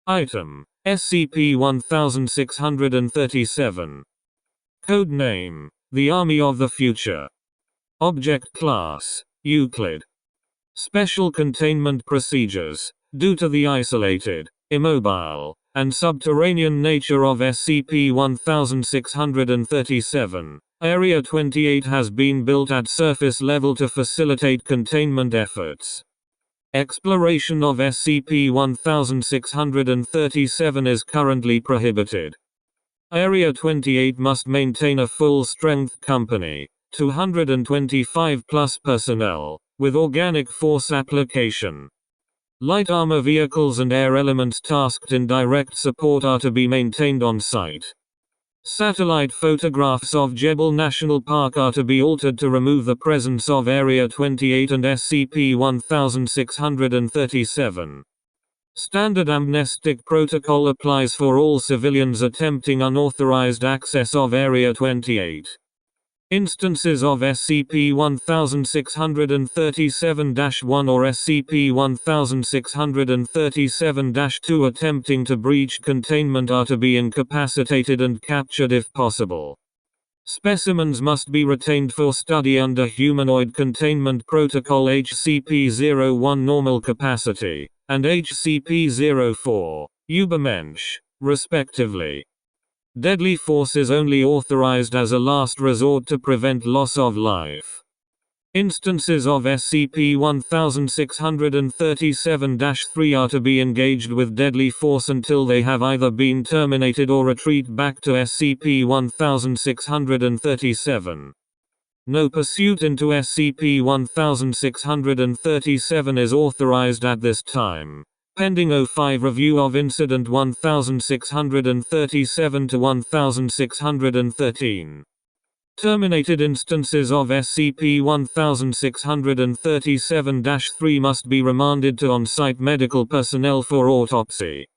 Item: SCP-1637. Code name: The Army of the Future. Object Class: Euclid. Special Containment Procedures. Due to the isolated, immobile, and subterranean nature of SCP-1637, Area 28 has been built at surface level to facilitate containment efforts. Exploration of SCP-1637 is currently prohibited. Area 28 must maintain a full-strength company, 225 plus personnel, with organic force application. Light armor vehicles and air elements tasked in direct support are to be maintained on site. Satellite photographs of Jebel National Park are to be altered to remove the presence of Area 28 and SCP-1637. Standard amnestic protocol applies for all civilians attempting unauthorized access of Area 28. Instances of SCP-1637-1 or SCP-1637-2 attempting to breach containment are to be incapacitated and captured if possible. Specimens must be retained for study under Humanoid Containment Protocol HCP-01 normal capacity, and HCP-04 Übermensch, respectively. Deadly force is only authorized as a last resort to prevent loss of life. Instances of SCP-1637-3 are to be engaged with deadly force until they have either been terminated or retreat back to SCP-1637. No pursuit into SCP-1637 is authorized at this time, pending O5 review of Incident 1637 to 1613. Terminated instances of SCP-1637-3 must be remanded to on-site medical personnel for autopsy.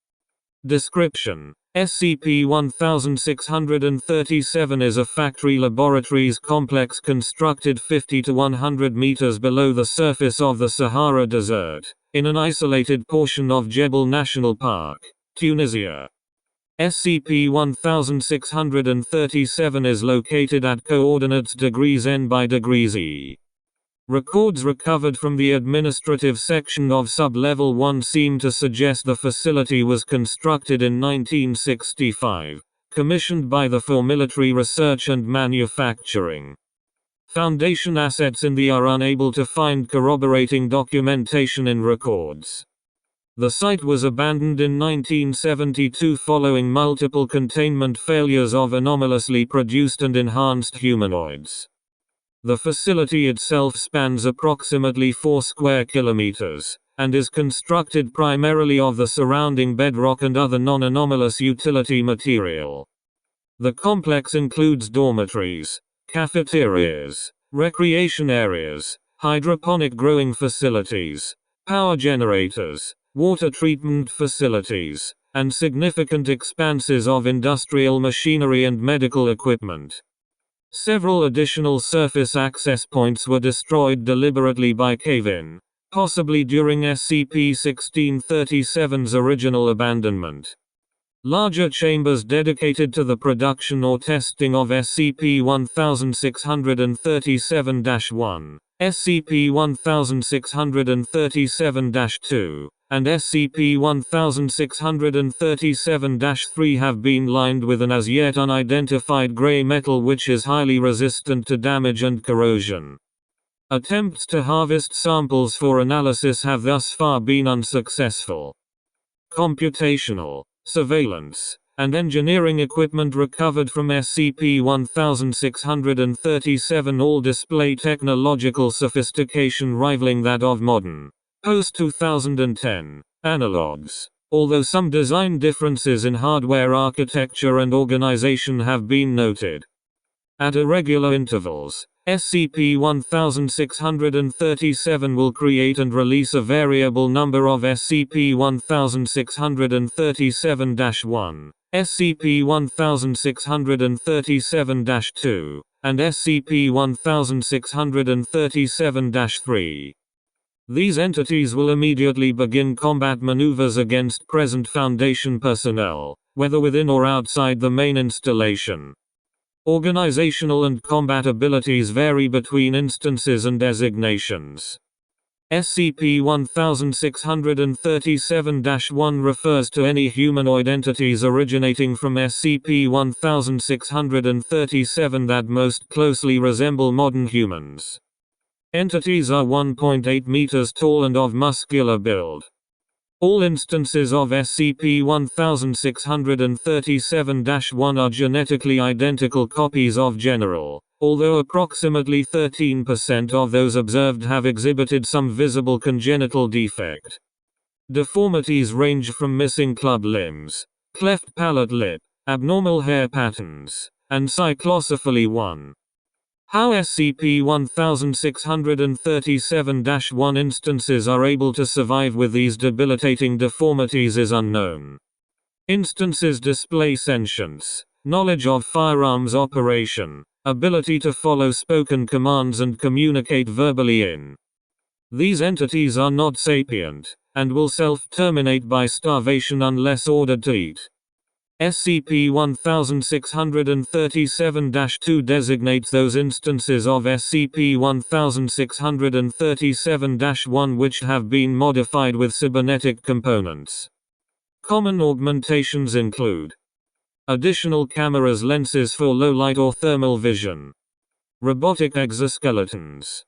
Description: SCP-1637 is a factory laboratories complex constructed 50 to 100 meters below the surface of the Sahara Desert, in an isolated portion of Jebel National Park, Tunisia. SCP-1637 is located at coordinates �° by �° Records recovered from the administrative section of Sub-Level 1 seem to suggest the facility was constructed in 1965, commissioned by the for military research and manufacturing. Foundation assets in the are unable to find corroborating documentation in records. The site was abandoned in 1972 following multiple containment failures of anomalously produced and enhanced humanoids. The facility itself spans approximately 4 square kilometers, and is constructed primarily of the surrounding bedrock and other non-anomalous utility material. The complex includes dormitories, cafeterias, recreation areas, hydroponic growing facilities, power generators, water treatment facilities, and significant expanses of industrial machinery and medical equipment. Several additional surface access points were destroyed deliberately by cave-in, possibly during SCP-1637's original abandonment. Larger chambers dedicated to the production or testing of SCP-1637-1, SCP-1637-2, and SCP-1637-3 have been lined with an as yet unidentified gray metal which is highly resistant to damage and corrosion. Attempts to harvest samples for analysis have thus far been unsuccessful. Computational, surveillance, and engineering equipment recovered from SCP-1637 all display technological sophistication rivaling that of modern, post-2010, analogs, although some design differences in hardware architecture and organization have been noted. At irregular intervals, SCP-1637 will create and release a variable number of SCP-1637-1, SCP-1637-2, and SCP-1637-3. These entities will immediately begin combat maneuvers against present Foundation personnel, whether within or outside the main installation. Organizational and combat abilities vary between instances and designations. SCP-1637-1 refers to any humanoid entities originating from SCP-1637 that most closely resemble modern humans. Entities are 1.8 meters tall and of muscular build. All instances of SCP-1637-1 are genetically identical copies of General, although approximately 13% of those observed have exhibited some visible congenital defect. Deformities range from missing club limbs, cleft palate lip, abnormal hair patterns, and cyclocephaly 1. How SCP-1637-1 instances are able to survive with these debilitating deformities is unknown. Instances display sentience, knowledge of firearms operation, ability to follow spoken commands and communicate verbally in. These entities are not sapient, and will self-terminate by starvation unless ordered to eat. SCP-1637-2 designates those instances of SCP-1637-1 which have been modified with cybernetic components. Common augmentations include additional cameras, lenses for low light or thermal vision, robotic exoskeletons,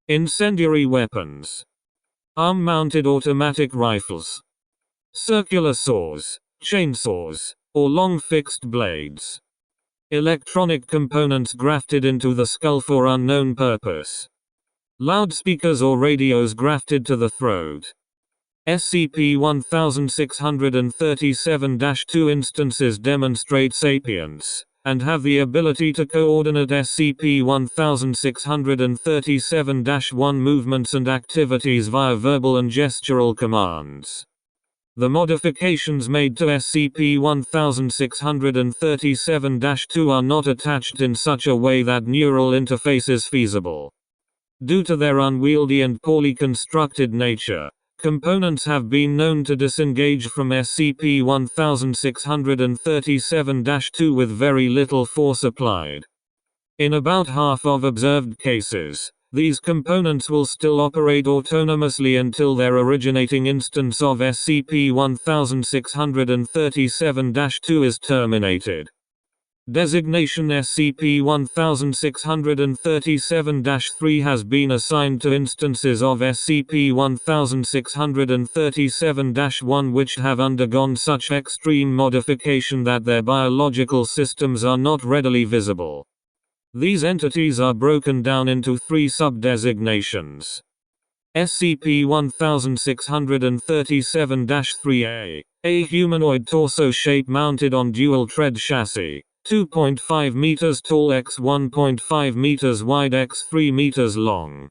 incendiary weapons, arm-mounted automatic rifles, circular saws, chainsaws, or long fixed blades. Electronic components grafted into the skull for unknown purpose. Loudspeakers or radios grafted to the throat. SCP-1637-2 instances demonstrate sapience, and have the ability to coordinate SCP-1637-1 movements and activities via verbal and gestural commands. The modifications made to SCP-1637-2 are not attached in such a way that neural interface is feasible. Due to their unwieldy and poorly constructed nature, components have been known to disengage from SCP-1637-2 with very little force applied. In about half of observed cases, these components will still operate autonomously until their originating instance of SCP-1637-2 is terminated. Designation SCP-1637-3 has been assigned to instances of SCP-1637-1 which have undergone such extreme modification that their biological systems are not readily visible. These entities are broken down into three sub-designations. SCP-1637-3A, a humanoid torso shape mounted on dual-tread chassis, 2.5 meters tall x 1.5 meters wide x 3 meters long.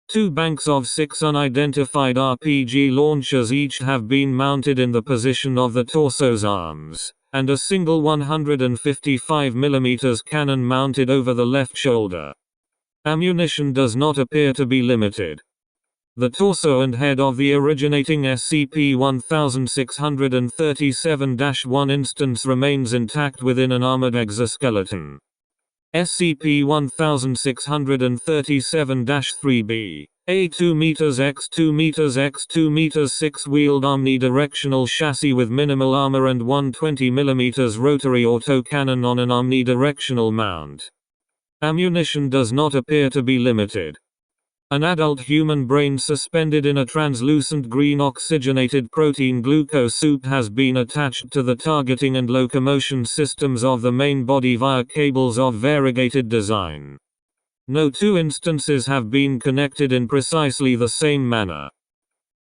Two banks of 6 unidentified RPG launchers each have been mounted in the position of the torso's arms, and a single 155mm cannon mounted over the left shoulder. Ammunition does not appear to be limited. The torso and head of the originating SCP-1637-1 instance remains intact within an armored exoskeleton. SCP-1637-3B, a 2 meters x 2 meters x 2 meters 6-wheeled omnidirectional chassis with minimal armor and 120mm rotary autocannon on an omnidirectional mount. Ammunition does not appear to be limited. An adult human brain suspended in a translucent green oxygenated protein glucose soup has been attached to the targeting and locomotion systems of the main body via cables of variegated design. No two instances have been connected in precisely the same manner.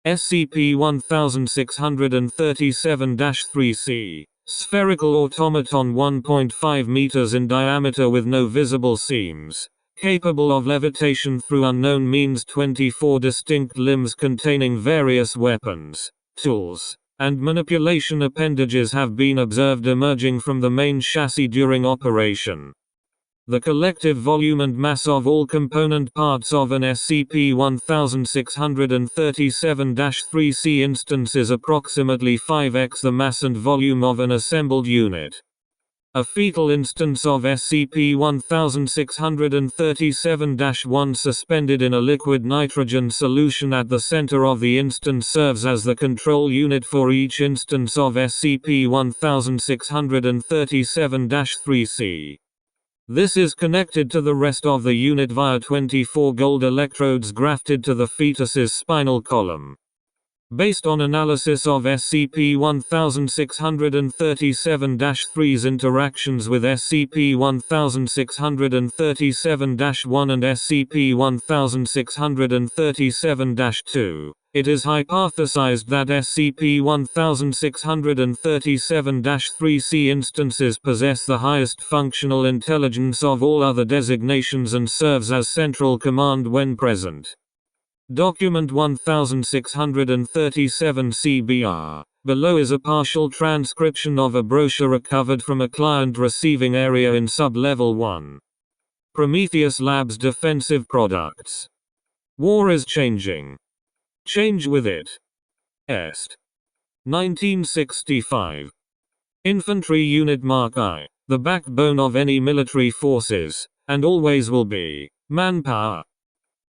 SCP-1637-3C, spherical automaton 1.5 meters in diameter with no visible seams. Capable of levitation through unknown means. 24 distinct limbs containing various weapons, tools, and manipulation appendages have been observed emerging from the main chassis during operation. The collective volume and mass of all component parts of an SCP-1637-3C instance is approximately 5x the mass and volume of an assembled unit. A fetal instance of SCP-1637-1 suspended in a liquid nitrogen solution at the center of the instance serves as the control unit for each instance of SCP-1637-3C. This is connected to the rest of the unit via 24 gold electrodes grafted to the fetus's spinal column. Based on analysis of SCP-1637-3's interactions with SCP-1637-1 and SCP-1637-2, it is hypothesized that SCP-1637-3C instances possess the highest functional intelligence of all other designations and serves as central command when present. Document 1637 CBR. Below is a partial transcription of a brochure recovered from a client receiving area in Sub-Level 1. Prometheus Labs Defensive Products. War is changing. Change with it. Est. 1965. Infantry Unit Mark I. The backbone of any military forces, and always will be, manpower.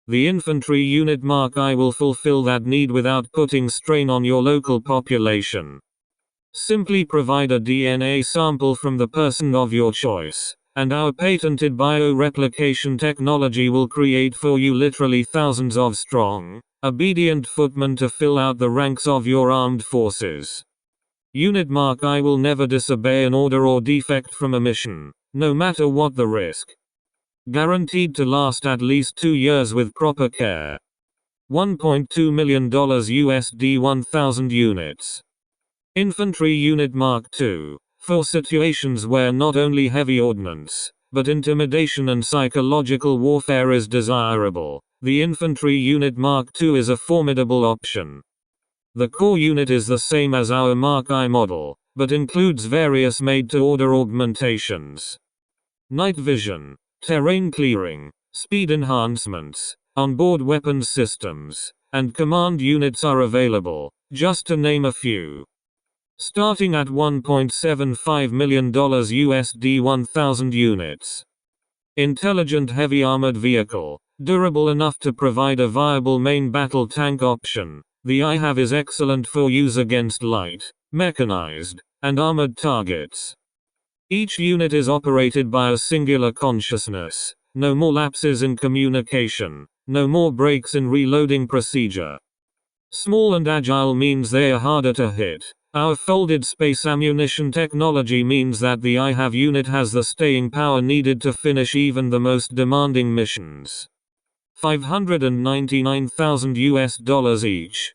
The infantry unit Mark I will fulfill that need without putting strain on your local population. Simply provide a DNA sample from the person of your choice, and our patented bioreplication technology will create for you literally thousands of strong, obedient footmen to fill out the ranks of your armed forces. Unit Mark I will never disobey an order or defect from a mission, no matter what the risk. Guaranteed to last at least 2 years with proper care. $1.2 million USD 1,000 units. Infantry Unit Mark II. For situations where not only heavy ordnance, but intimidation and psychological warfare is desirable, the Infantry Unit Mark II is a formidable option. The core unit is the same as our Mark I model, but includes various made-to-order augmentations. Night vision, terrain clearing, speed enhancements, onboard weapons systems, and command units are available, just to name a few. Starting at $1.75 million USD 1,000 units. Intelligent heavy armored vehicle, durable enough to provide a viable main battle tank option. The I-HAV is excellent for use against light, mechanized, and armored targets. Each unit is operated by a singular consciousness. No more lapses in communication. No more breaks in reloading procedure. Small and agile means they are harder to hit. Our folded space ammunition technology means that the I-HAV unit has the staying power needed to finish even the most demanding missions. $599,000 each.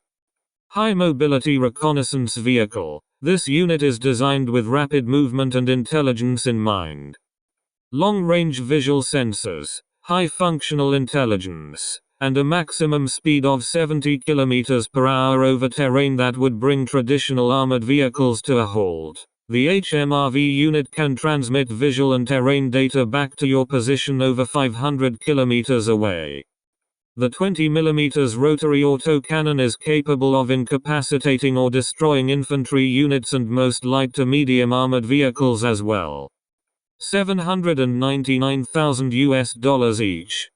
High mobility reconnaissance vehicle. This unit is designed with rapid movement and intelligence in mind. Long-range visual sensors, high functional intelligence, and a maximum speed of 70 km per hour over terrain that would bring traditional armored vehicles to a halt. The HMRV unit can transmit visual and terrain data back to your position over 500 km away. The 20mm rotary autocannon is capable of incapacitating or destroying infantry units and most light to medium armored vehicles as well. $799,000 each.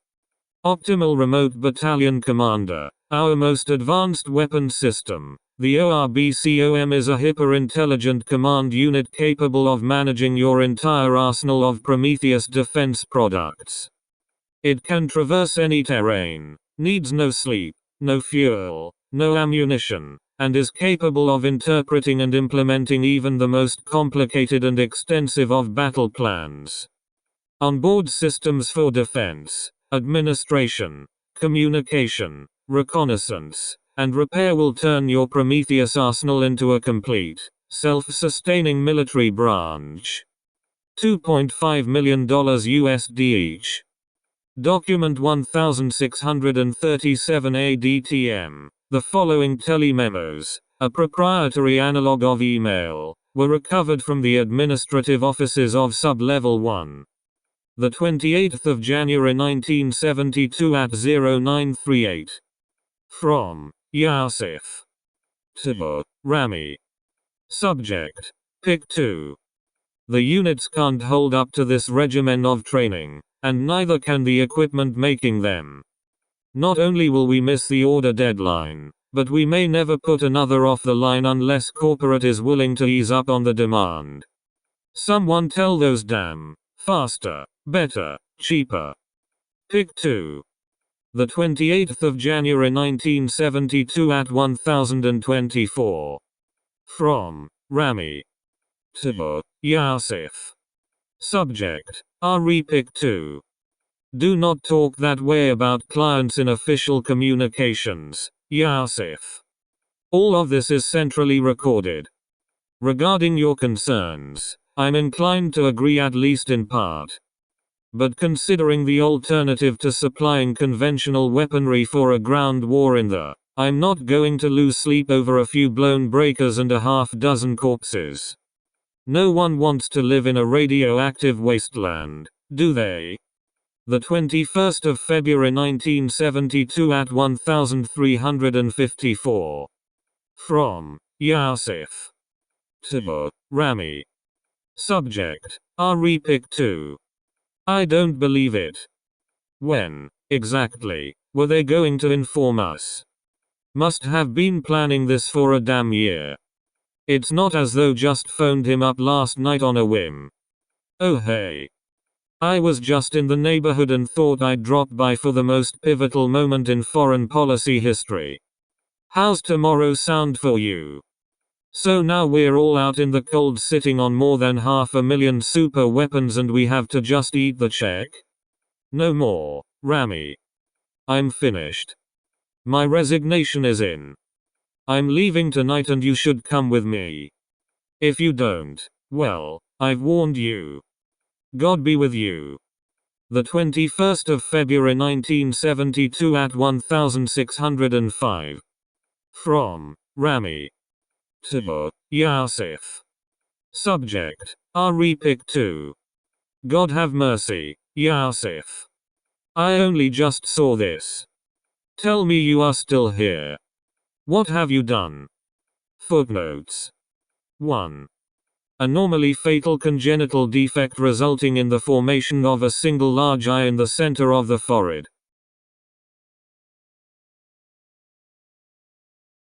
Optimal Remote Battalion Commander. Our most advanced weapon system. The ORBCOM is a hyper-intelligent command unit capable of managing your entire arsenal of Prometheus defense products. It can traverse any terrain, needs no sleep, no fuel, no ammunition, and is capable of interpreting and implementing even the most complicated and extensive of battle plans. Onboard systems for defense, administration, communication, reconnaissance, and repair will turn your Prometheus arsenal into a complete, self-sustaining military branch. $2.5 million USD each. Document 1637 ADTM. The following telememos, a proprietary analog of email, were recovered from the administrative offices of Sub-Level 1. The 28th of January 1972 at 0938. From Yasif to Rami. Subject: Pick 2. The units can't hold up to this regimen of training, and neither can the equipment making them. Not only will we miss the order deadline, but we may never put another off the line unless corporate is willing to ease up on the demand. Someone tell those damn faster, better, cheaper. Pick 2. The 28th of January 1972 at 1024. From Rami to Yasif. Subject: Pick 2. Do not talk that way about clients in official communications, Yasif. All of this is centrally recorded. Regarding your concerns, I'm inclined to agree at least in part. But considering the alternative to supplying conventional weaponry for a ground war I'm not going to lose sleep over a few blown breakers and a half dozen corpses. No one wants to live in a radioactive wasteland, do they? The 21st of February 1972 at 1354. From Yasif to Rami. Subject: Pick 2. I don't believe it. When, exactly, were they going to inform us? Must have been planning this for a damn year. It's not as though just phoned him up last night on a whim. Oh hey. I was just in the neighborhood and thought I'd drop by for the most pivotal moment in foreign policy history. How's tomorrow sound for you? So now we're all out in the cold sitting on more than 500,000 super weapons and we have to just eat the check? No more, Rami. I'm finished. My resignation is in. I'm leaving tonight and you should come with me. If you don't, well, I've warned you. God be with you. The 21st of February 1972 at 1605. From Rami to Yasif. Subject: Pick 2. God have mercy, Yasif. I only just saw this. Tell me you are still here. What have you done? Footnotes. 1. A normally fatal congenital defect resulting in the formation of a single large eye in the center of the forehead.